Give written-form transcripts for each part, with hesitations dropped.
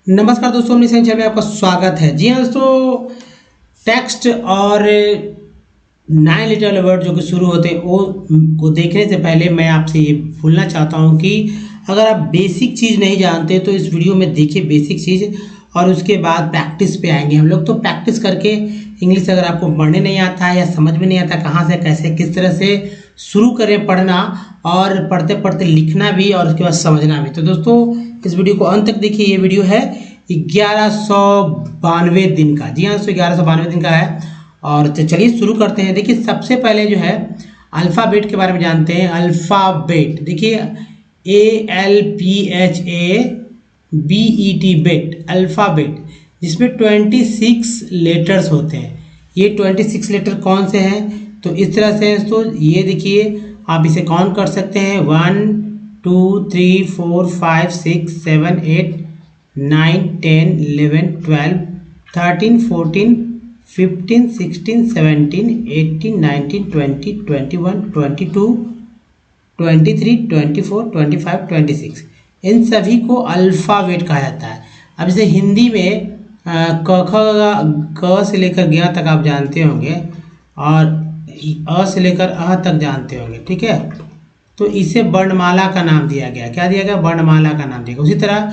नमस्कार दोस्तों, अपनी चैनल में आपका स्वागत है। जी हाँ दोस्तों, टेक्स्ट और 9 लेटर वर्ड जो कि शुरू होते हैं वो को देखने से पहले मैं आपसे ये बोलना चाहता हूँ कि अगर आप बेसिक चीज़ नहीं जानते तो इस वीडियो में देखिए बेसिक चीज़, और उसके बाद प्रैक्टिस पे आएंगे हम लोग। तो प्रैक्टिस करके इंग्लिश अगर आपको पढ़ने नहीं आता है या समझ में नहीं आता कहाँ से कैसे किस तरह से शुरू करें पढ़ना, और पढ़ते पढ़ते लिखना भी और उसके बाद समझना भी। तो दोस्तों इस वीडियो को अंत तक देखिए। ये वीडियो है 1192 दिन का। जी हाँ दोस्तों, 1192 दिन का है। और तो चलिए शुरू करते हैं। देखिए सबसे पहले जो है अल्फ़ाबेट के बारे में जानते हैं। अल्फ़ाबेट देखिए ALPHABET बेट, अल्फ़ाबेट, जिसमें 26 लेटर्स होते हैं। ये 26 लेटर कौन से हैं? तो इस तरह से तो ये देखिए आप इसे काउंट कर सकते हैं 1 2 3 4 5 6 7 8 9 10 11 12 13 14 15 16 17 18 19 20 21 22 23 24 25 26, इन सभी को अल्फ़ाबेट कहा जाता है। अब जैसे हिंदी में क ख क से लेकर ग तक आप जानते होंगे, और अ से लेकर अ तक जानते होंगे, ठीक है। तो इसे वर्णमाला का नाम दिया गया। क्या दिया गया? वर्णमाला का नाम दिया गया। उसी तरह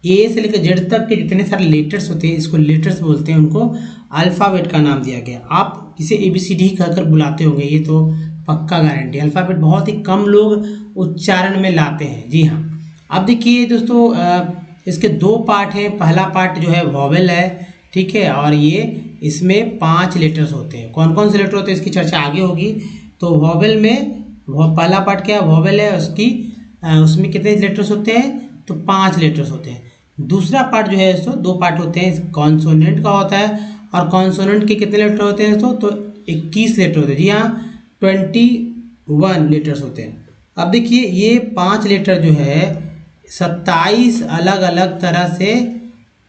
ए से लेकर जेड तक के जितने सारे लेटर्स होते हैं इसको लेटर्स बोलते हैं, उनको अल्फ़ाबेट का नाम दिया गया। आप इसे ABCD कहकर बुलाते होंगे, ये तो पक्का गारंटी। अल्फ़ाबेट बहुत ही कम लोग उच्चारण में लाते हैं। जी हाँ। अब देखिए दोस्तों, इसके दो पार्ट हैं। पहला पार्ट जो है वॉवेल है, ठीक है, और ये इसमें 5 लेटर्स होते हैं। कौन कौन से लेटर होते हैं इसकी चर्चा आगे होगी। तो वॉवेल में पहला पार्ट क्या है? वॉवेल है, उसमें कितने लेटर्स होते हैं? तो 5 लेटर्स होते हैं। दूसरा पार्ट जो है दोस्तों, दो पार्ट होते हैं। कॉन्सोनेंट का होता है, और कॉन्सोनेंट के कितने लेटर होते हैं दोस्तों? तो 21 लेटर होते हैं। जी हाँ, 21 लेटर्स होते हैं। अब देखिए ये 5 लेटर जो है 27 अलग अलग तरह से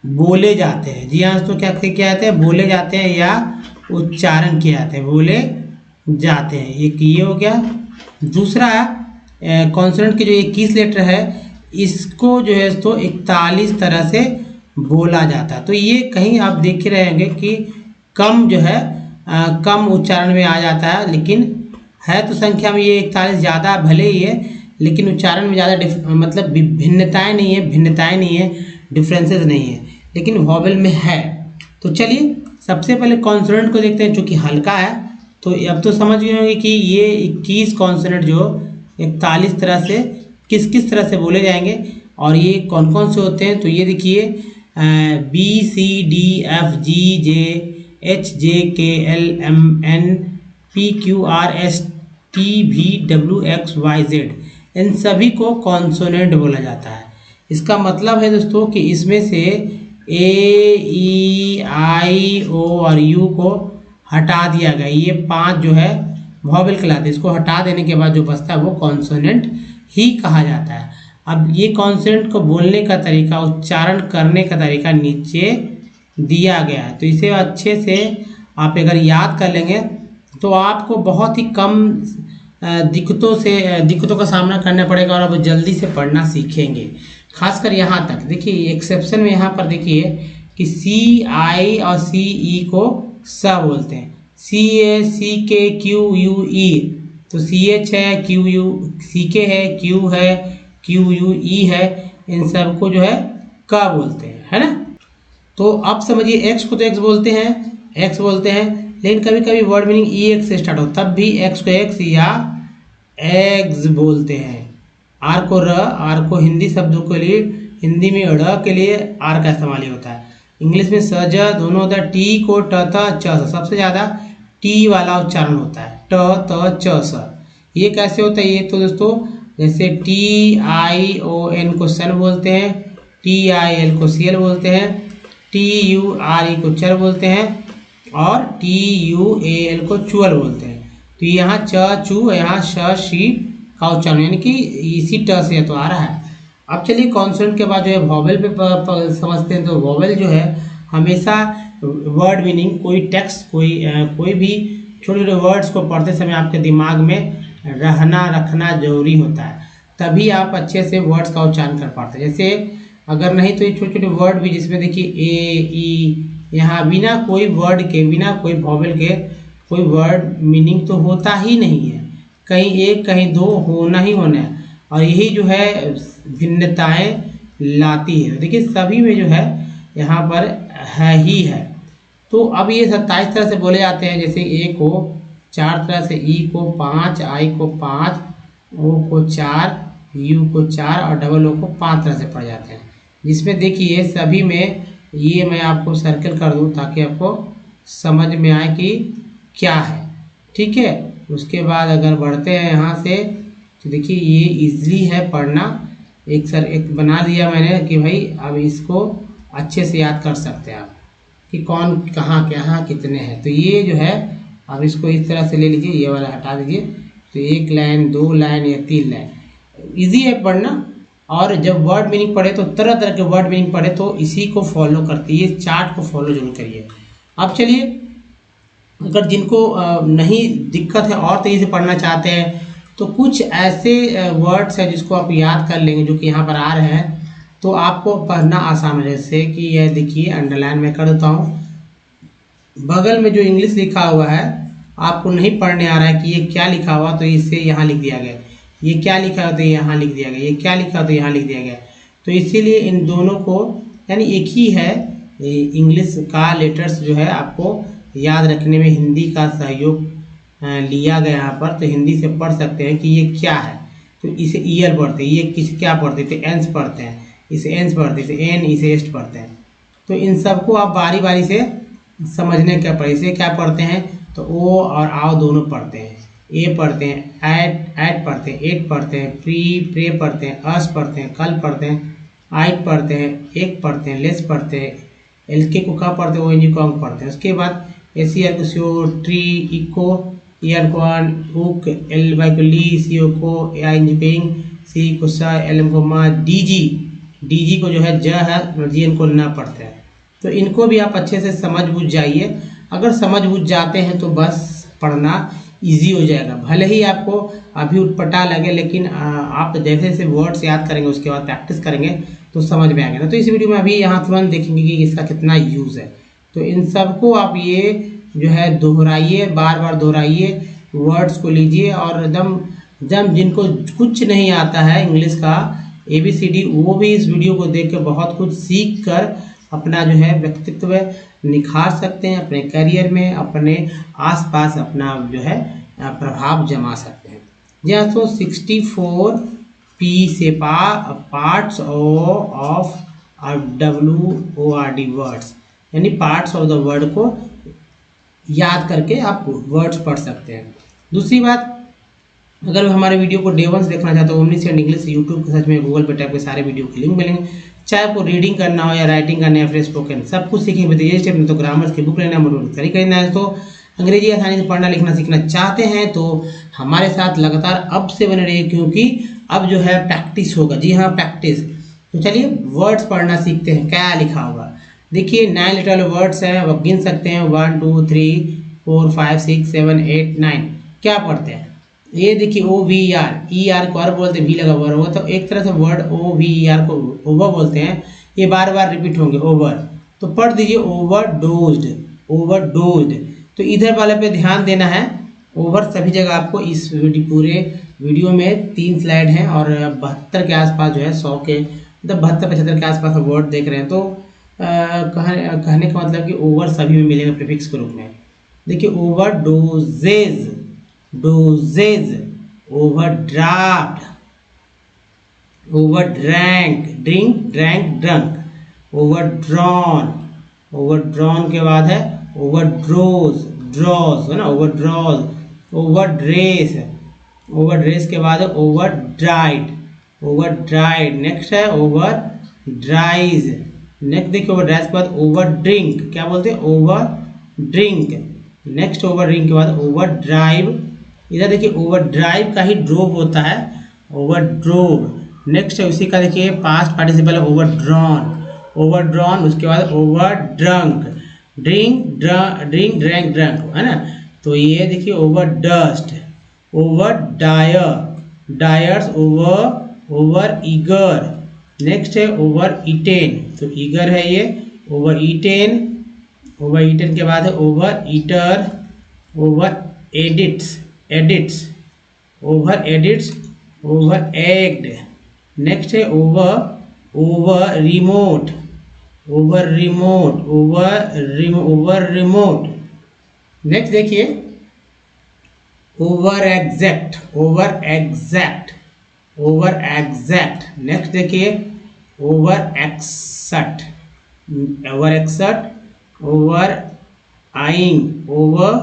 बोले जाते हैं। जी हाँ दोस्तों, क्या क्या आते हैं? बोले जाते हैं या उच्चारण किए जाते हैं, बोले जाते हैं। एक ये हो गया। दूसरा कॉन्सोनेंट के जो 21 लेटर है इसको जो है तो 41 तरह से बोला जाता है। तो ये कहीं आप देख रहे होंगे कि कम जो है कम उच्चारण में आ जाता है, लेकिन है तो संख्या में ये 41 ज़्यादा भले ही है, लेकिन उच्चारण में ज़्यादा मतलब भिन्नताएं नहीं है, डिफरेंसेस नहीं है, लेकिन वॉवेल में है। तो चलिए सबसे पहले कॉन्सोनेंट को देखते हैं, जो कि हल्का है। तो अब तो समझ गए होंगे कि ये 21 कॉन्सोनेंट जो 41 तरह से किस किस तरह से बोले जाएंगे, और ये कौन कौन से होते हैं। तो ये देखिए BCDFGJ HJKLMN PQRSTVWXYZ, इन सभी को कॉन्सोनेंट बोला जाता है। इसका मतलब है दोस्तों कि इसमें से A, E, I, O और U को हटा दिया गया। ये 5 जो है वॉवेल कहलाते हैं। इसको हटा देने के बाद जो बचता है वो कॉन्सोनेंट ही कहा जाता है। अब ये कॉन्सोनेंट को बोलने का तरीका, उच्चारण करने का तरीका नीचे दिया गया है। तो इसे अच्छे से आप अगर याद कर लेंगे तो आपको बहुत ही कम दिक्कतों का सामना करना पड़ेगा, और आप जल्दी से पढ़ना सीखेंगे। खासकर यहाँ तक देखिए एक्सेप्शन में यहाँ पर देखिए कि CI और CE को स बोलते हैं। CACKQUE, तो CH है, CK है, Q है, QUE है, इन सबको जो है क बोलते हैं, है ना। तो अब समझिए X को तो X बोलते हैं, लेकिन कभी कभी वर्ड मीनिंग EX से स्टार्ट हो, तब भी X को X या एग्स बोलते हैं। R को R को हिंदी शब्दों के लिए, हिंदी में ड़ के लिए R का इस्तेमाल ही होता है। इंग्लिश में स ज दोनों होता है। T को ट त च स, सबसे ज़्यादा T वाला उच्चारण होता है, ट त च स। ये कैसे होता है? ये तो दोस्तों जैसे TION को सन बोलते हैं, TIL को सीएल बोलते हैं, TURE को चर बोलते हैं, और TUAL को चुअल बोलते हैं। तो यहाँ च चू, यहाँ श शी का उच्चारण, यानी कि इसी ट से तो आ रहा है। अब चलिए कॉन्सोनेंट के बाद जो है वॉवेल पे समझते हैं। तो वॉवेल जो है हमेशा वर्ड मीनिंग, कोई टेक्स्ट, कोई भी छोटे छोटे वर्ड्स को पढ़ते समय आपके दिमाग में रखना जरूरी होता है, तभी आप अच्छे से वर्ड्स का उच्चारण कर पाते हैं। जैसे अगर नहीं तो ये छोटे छोटे वर्ड भी, जिसमें देखिए ए ई, यहाँ बिना कोई वर्ड के, बिना कोई वॉवेल के कोई वर्ड मीनिंग तो होता ही नहीं है, कहीं एक कहीं दो होना ही होना है, और यही जो है भिन्नताएं लाती है। देखिए सभी में जो है यहाँ पर है ही है। तो अब ये 27 तरह से बोले जाते हैं, जैसे ए को 4 तरह से, ई को 5, आई को 5, ओ को 4, यू को 4 और डबल ओ को 5 तरह से पढ़े जाते हैं। जिसमें देखिए सभी में, ये मैं आपको सर्कल कर दूं ताकि आपको समझ में आए कि क्या है, ठीक है। उसके बाद अगर बढ़ते हैं यहाँ से, तो देखिए ये इजली है पढ़ना, एक बना दिया मैंने कि भाई अब इसको अच्छे से याद कर सकते हैं आप कि कौन कहाँ कहाँ कितने हैं। तो ये जो है अब इसको इस तरह से ले लीजिए, ये वाला हटा दीजिए, तो 1 लाइन 2 लाइन या 3 लाइन, इजी है पढ़ना। और जब वर्ड मीनिंग पढ़े तो तरह तरह के वर्ड मीनिंग पढ़े तो इसी को फॉलो करती है, चार्ट को फॉलो जरूर करिए। अब चलिए, अगर जिनको नहीं दिक्कत है और तेजी से पढ़ना चाहते हैं, तो कुछ ऐसे वर्ड्स हैं जिसको आप याद कर लेंगे जो कि यहाँ पर आ रहे हैं, तो आपको पढ़ना आसान है। जैसे कि यह देखिए अंडरलाइन में कर देता हूँ, बगल में जो इंग्लिश लिखा हुआ है आपको नहीं पढ़ने आ रहा है कि ये क्या लिखा हुआ, तो इसे यहाँ लिख दिया गया, ये क्या लिखा है तो यहाँ लिख दिया गया, ये क्या लिखा तो यहाँ लिख दिया गया। तो इसीलिए इन दोनों को, यानी एक ही है, इंग्लिश का लेटर्स जो है आपको याद रखने में हिंदी का सहयोग लिया गया यहाँ पर। तो हिंदी से पढ़ सकते हैं कि ये क्या है, तो इसे ईयर पढ़ते हैं, ये किस क्या पढ़ते हैं, तो एंस पढ़ते हैं, इसे एंस पढ़ते हैं, इसे एन, इसे एस्ट पढ़ते हैं। तो इन सबको आप बारी बारी से समझने का पड़े। इसे क्या पढ़ते हैं, तो ओ और आओ दोनों पढ़ते हैं, ए पढ़ते हैं, ऐट पढ़ते हैं, एट पढ़ते हैं, प्रे पढ़ते हैं, अस पढ़ते हैं, कल पढ़ते हैं, आइट पढ़ते हैं, एक पढ़ते हैं, लेस पढ़ते हैं, एलके को का पढ़ते हैं, ओ एन जी को अंक पढ़ते हैं। उसके बाद एस ईयर को सीओ, ट्री इको, ईयर को अन, उक, एल वाई को ली, सीओ को आई एन जी पेइंग, सी को सा, एल एम को मा, डीजी को जो है ज है, जी एन को ना पढ़ते हैं। तो इनको भी आप अच्छे से समझ बूझ जाइए। अगर समझ बूझ जाते हैं तो बस पढ़ना इजी हो जाएगा। भले ही आपको अभी उटपटा लगे, लेकिन आप जैसे जैसे वर्ड्स याद करेंगे उसके बाद प्रैक्टिस करेंगे तो समझ में आएगा ना। तो इस वीडियो में अभी यहाँ तुरंत देखेंगे कि इसका कितना यूज़ है। तो इन सबको आप ये जो है दोहराइए, बार बार दोहराइए, वर्ड्स को लीजिए, और एकदम जिनको कुछ नहीं आता है इंग्लिश का ABCD, वो भी इस वीडियो को देख के बहुत कुछ सीख कर अपना जो है व्यक्तित्व निखार सकते हैं, अपने करियर में, अपने आसपास अपना जो है प्रभाव जमा सकते हैं। जहाँ तो 64 P से पार्ट्स ऑफ WORD वर्ड्स, यानी पार्ट्स ऑफ द वर्ड को याद करके आप वर्ड्स पढ़ सकते हैं। दूसरी बात, अगर हमारे वीडियो को डे 1 देखना चाहते हो, ओमनीसेंट इंग्लिश यूट्यूब के सर्च में गूगल पे टाइप के सारे वीडियो के लिंक मिलेंगे। चाहे आपको रीडिंग करना हो या राइटिंग करना है, फिर स्पोकन, सब कुछ सीखेंगे। ये स्टेप में तो ग्रामर्स की बुक लेना है, करना है। तो अंग्रेजी आसानी से पढ़ना लिखना सीखना चाहते हैं तो हमारे साथ लगातार अब से बने रहिए, क्योंकि अब जो है प्रैक्टिस होगा। जी हाँ, प्रैक्टिस। तो चलिए वर्ड्स पढ़ना सीखते हैं। क्या लिखा होगा, देखिए 9 लेटर वर्ड्स हैं, आप गिन सकते हैं 1 2 3 4 5 6 7 8 9। क्या पढ़ते हैं, ये देखिए OVER, ER को और बोलते हैं, भी लगा हुआ होगा, तो एक तरह से वर्ड OVER को ओवर बोलते हैं। ये बार बार रिपीट होंगे, ओवर। तो पढ़ दीजिए ओवरडोज्ड, ओवरडोज्ड। तो इधर वाले पे ध्यान देना है, ओवर सभी जगह आपको इस पूरे वीडियो में 3 स्लाइड हैं, और 72 के आसपास जो है 100 के, मतलब 72-75 के आसपास वर्ड देख रहे हैं। तो कहने का मतलब कि ओवर सभी में मिलेगा प्रीफिक्स के रूप में। देखिए overdoses, doses, overdraft, overdrank, drink, drank, drunk, overdrawn, overdrawn के बाद है ओवरड्रोज, ड्रॉज है ना, ओवरड्रॉज, ओवरड्रेस, ओवरड्रेस के बाद है ओवरड्राइड, ओवरड्राइड। नेक्स्ट है ओवरड्राइज। नेक्स्ट देखिए ओवरड्राइज के बाद ओवरड्रिंक, क्या बोलते हैं, ओवरड्रिंक। नेक्स्ट ओवरड्रिंक के बाद ओवरड्राइव। इधर देखिए ओवरड्राइव का ही ड्रोव होता है, ओवरड्रोव। नेक्स्ट है उसी का देखिए पास्ट पार्टिसिपल है ओवरड्रॉन, ओवरड्रॉन। उसके बाद overdrunk, drink, drink, drank, drunk, है ना। तो ये देखिए overdust, overdyer, dyers, over eager, next है ओवर ईटेन, तो ईगर है ये, ओवर ईटेन, ओवर ईटेन के बाद है over eater, over edits, edits, over edits, over egged. Next है over, over remote, over remote, over remote. Next देखिए over exact, over exact, over exact. Next देखिए over exert, over exert, over eyeing, over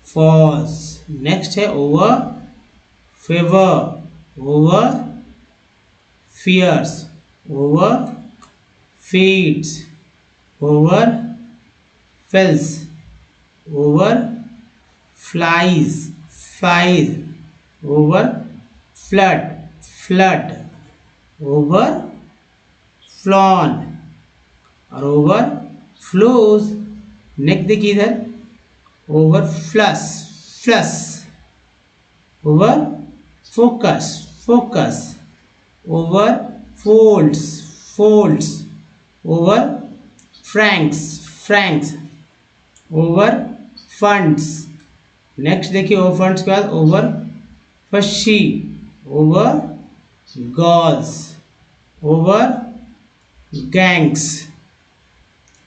falls. Next है over favour, over fierce, over feeds, over fells, over flies, flies, over flood, flood, over flown और over flows. Next देखिए इधर over flush, flush, over focus, focus, over folds, folds, over franks, franks, over funds. Next देखिए over funds के बाद over fussy, over girls, over gangs,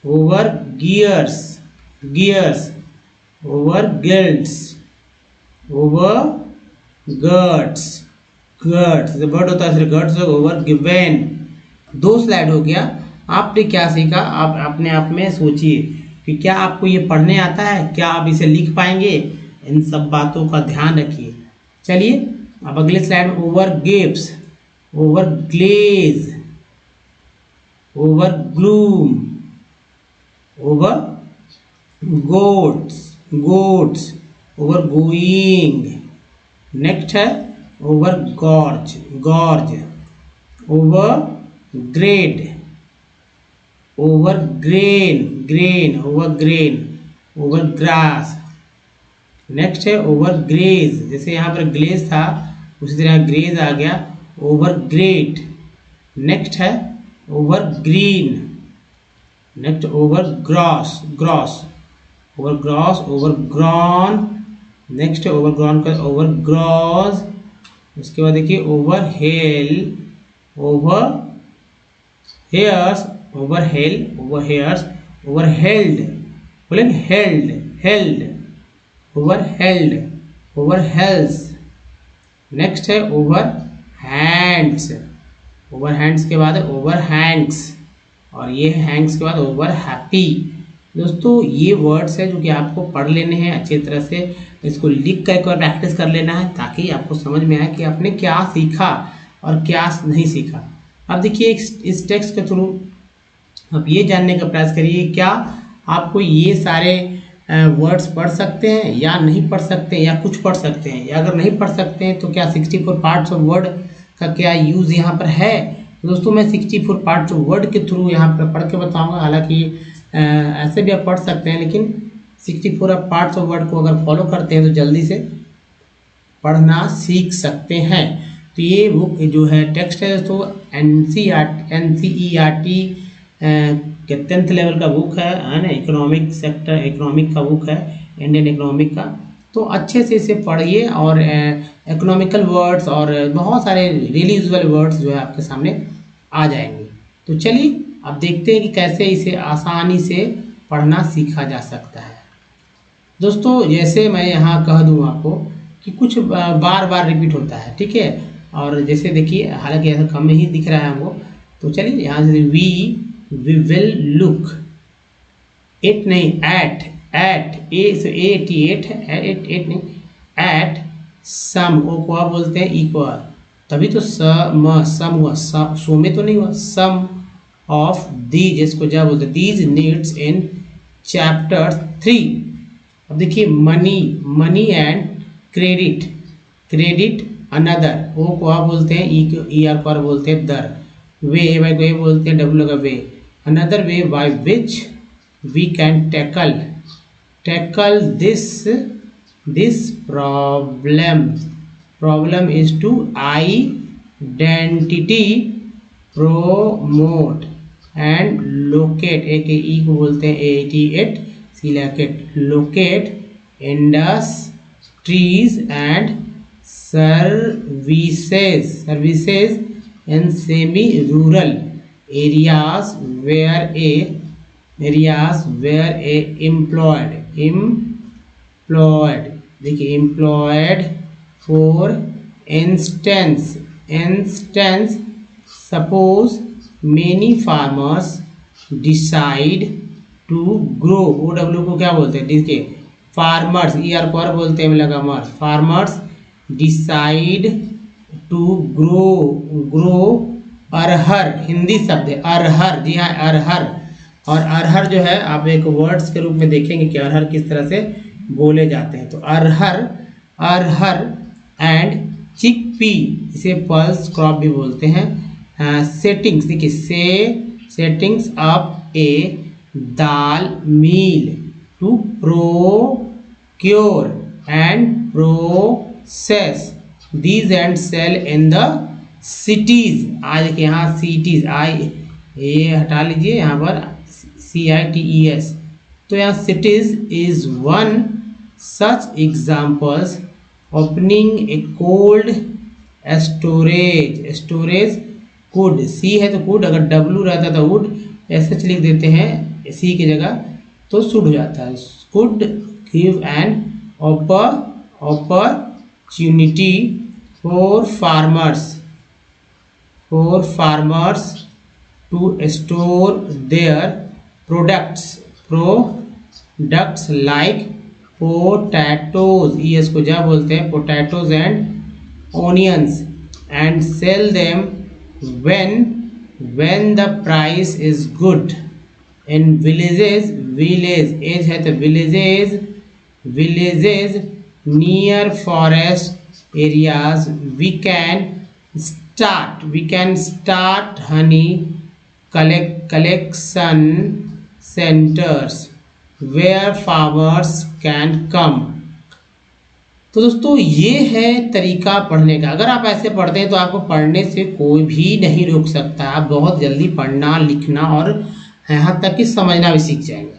over gears, gears, over gilds, over girds, girds bird होता है गर्ड्स, over given. 2 slide हो गया। आपने क्या सीखा, आप अपने आप में सोचिए कि क्या आपको ये पढ़ने आता है, क्या आप इसे लिख पाएंगे, इन सब बातों का ध्यान रखिए। चलिए अब अगले स्लाइड में over gapes, over glaze, over gloom, over goats, goats, over going. Next है over gorge, gorge, over grade, over grain, grain, over grain, over grass. Next है ओवर ग्रेज, जैसे यहाँ पर ग्लेज था उसी तरह ग्रेज आ गया, ओवर ग्रेट। नेक्स्ट है over green, next over gross, gross, over gross, over grown. Next over grown का ओवर ग्रॉस। उसके बाद देखिए over hail, over hairs, over hail, over hairs, over held, बोलेंगे held, held, over held, over hails. Next है over hands, over hands के बाद over Hanks और ये हैंग्स के बाद ओवर हैप्पी। दोस्तों ये वर्ड्स है जो कि आपको पढ़ लेने हैं अच्छी तरह से, इसको लिख कर एक बार प्रैक्टिस कर लेना है ताकि आपको समझ में आए कि आपने क्या सीखा और क्या नहीं सीखा। अब देखिए इस टेक्स्ट के थ्रू आप ये जानने का प्रयास करिए क्या आपको ये सारे वर्ड्स पढ़ सकते हैं या नहीं पढ़ सकते हैं या कुछ पढ़ सकते हैं, या अगर नहीं पढ़ सकते हैं तो क्या 64 पार्ट्स ऑफ वर्ड का क्या यूज़ यहाँ पर है। दोस्तों मैं 64 पार्ट्स ऑफ वर्ड के थ्रू यहाँ पर पढ़ के बताऊँगा। हालांकि ऐसे भी आप पढ़ सकते हैं लेकिन 64 पार्ट्स ऑफ वर्ड को अगर फॉलो करते हैं तो जल्दी से पढ़ना सीख सकते हैं। तो ये बुक जो है टेक्स्ट है दोस्तों NCERT के 10th लेवल का बुक है ना, इकोनॉमिक सेक्टर, इकोनॉमिक का बुक है, इंडियन इकोनॉमिक का। तो अच्छे से इसे पढ़िए और इकोनॉमिकल वर्ड्स और बहुत सारे डेली यूजुअल वर्ड्स जो है आपके सामने आ जाएंगे। तो चलिए अब देखते हैं कि कैसे इसे आसानी से पढ़ना सीखा जा सकता है। दोस्तों जैसे मैं यहाँ कह दूँ आपको कि कुछ बार बार रिपीट होता है, ठीक है, और जैसे देखिए हालांकि ऐसा कम ही दिख रहा है हमको। तो चलिए यहाँ से वी विल लुक, इट नहीं एट, एट एट एट नहीं एट सम, ओ को आप बोलते हैं इक्वल, तभी तो सम हुआ, सो में तो नहीं हुआ, सम ऑफ दीज, इसको क्या बोलते हैं दीज नीड्स इन चैप्टर 3। अब देखिए money, money and credit, credit another, O को आप बोलते हैं ई आर को आप बोलते हैं दर, वे बाई को बोलते हैं डब्ल्यू का वे, another way by which we can tackle this problem is to identity promote and locate, AKE को बोलते हैं AT8 select, locate industries and services in semi-rural areas where employed, देखिए employed, for instance suppose many farmers decide to grow, OW को क्या बोलते हैं, देखिए farmers, ER को और बोलते हैं लगा मर्स, फार्मर्स डिसाइड टू ग्रो अरहर, हिंदी शब्द है अरहर, जी हाँ अरहर। और अरहर जो है आप एक वर्ड्स के रूप में देखेंगे कि अरहर किस तरह से बोले जाते हैं। तो अरहर एंड चिकपी, इसे पल्स क्रॉप भी बोलते हैं। सेटिंग्स, देखिए settings up a dal mill to procure and process these and sell in the cities. आज के यहाँ सिटीज, ये हटा लीजिए यहाँ पर CITES, तो यहाँ CITES is one such examples. Opening a cold storage could, see है तो कुड, अगर W रहता तो वुड, ऐसे लिख देते हैं सी की जगह तो शुड हो जाता है। Could give an opportunity for farmers to store their products like potatoes, ES को क्या बोलते हैं, potatoes and onions, and sell them when the price is good. In villages age है तो villages near forest areas we can start honey collection centers where farmers can come। तो दोस्तों ये है तरीका पढ़ने का। अगर आप ऐसे पढ़ते हैं तो आपको पढ़ने से कोई भी नहीं रोक सकता। आप बहुत जल्दी पढ़ना लिखना और यहाँ तक कि समझना भी सीख जाएंगे।